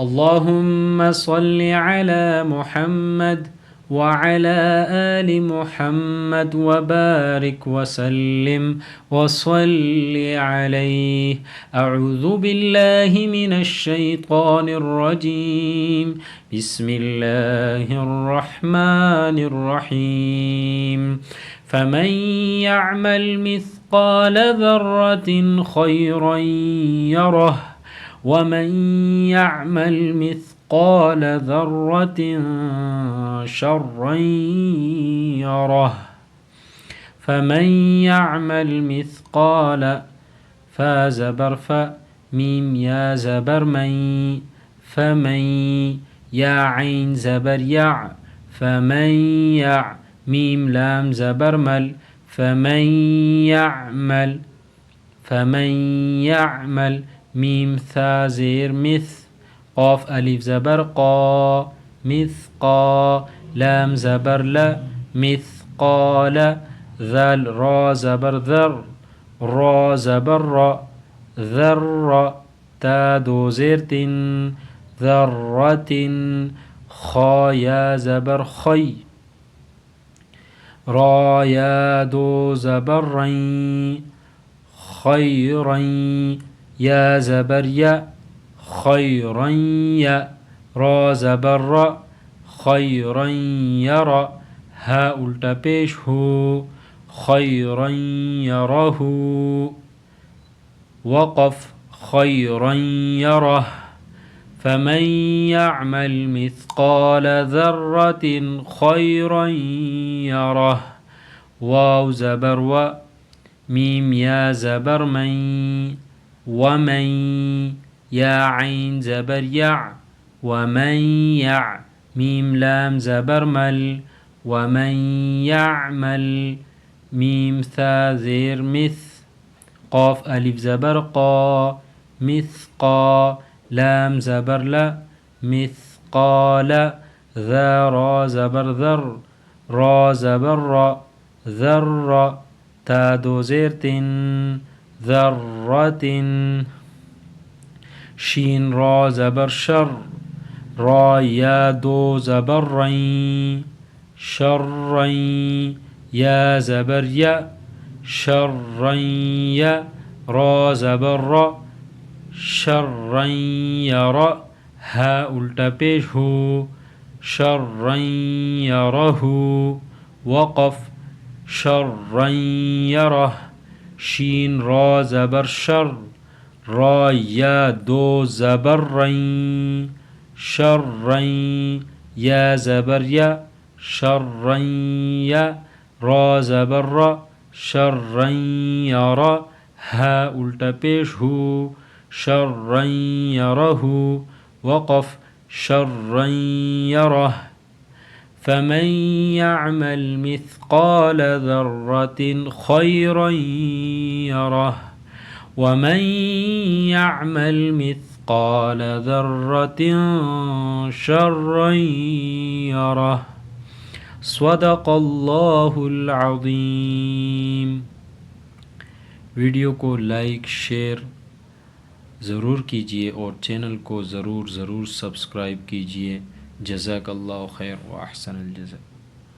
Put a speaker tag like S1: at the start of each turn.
S1: अल्लाहुम्मा सल्लि अला मुहम्मद व अला आलि मुहम्मद व बारिक व सल्लिम व सल्लि अलैहि। अऊज़ु बिल्लाहि मिनश शैतानिर रजीम। बिस्मिल्लाहिर रहमानिर रहीम। फमन यअमल मिस्क़ाल ज़र्रतिन खैरन यरह वमन यअमल मिस्क़ाल ज़र्रतिन शर्रन यरह। फमन यअमल मिस्क़ाल फ़ा ज़बर फ़ मीम या ज़बर मई फमन या ऐन ज़बर या फमन या मीम लाम ज़बर मल फमन यअमल मीम था ज़ेर मिस क़ाफ अलिफ ज़बर क़ा मिस्क़ा लाम ज़बर ल मिस्क़ाल ज़ल रा ज़बर ज़र रा ज़बर र ज़र्र ता दो ज़ेर तिन ज़र्रतिन ख़ा या ज़बर ख़ै रा या दो ज़बर रई खैरन या ज़बर या खैरन या रा ज़बर र खैरन यरा हा उल्टा पेश हो खैरन यरहु वक़फ़ खैरन यरह। फमन यअमल मिस्क़ाल ज़र्रतिन खैरन यरह वाव ज़बर व मीम या ज़बर मई वमन या ऐन ज़बर या वमन या मीम लाम ज़बर मल वमन यअमल मीम था ज़ेर मिस क़ाफ अलिफ ज़बर क़ा मिस्क़ा लाम ज़बर ल मिस्क़ाल ज़ा रा ज़बर ज़र रा ज़बर र ज़र्र ता दो ज़ेर तिन ज़र्रतिन शीन रा ज़बर शर रा या दो ज़बर रई शर्रन या ज़बर या शर्रन या रा ज़बर र शर्रन यरा हा उल्टा पेश हो शर्रन यरहु वक़फ़ शर्रन यरह शीन रा ज़बर शर रा या दो ज़बर रई शर्रन या ज़बर या शर्रन या रा ज़बर र शर्रन यरा हा उल्टा पेश हो शर्रन यरहु वक़फ़ शर्रन यरह। फमन यअमल मिस्क़ाल ज़र्रतिन खैरन यरह वमन यअमल मिस्क़ाल ज़र्रतिन शर्रन यरह। सदक़ल्लाहुल अज़ीम। वीडियो को लाइक शेयर ज़रूर कीजिए और चैनल को ज़रूर सब्सक्राइब कीजिए। जज़ाकल्लाहु खैर व अहसनुल जज़ा।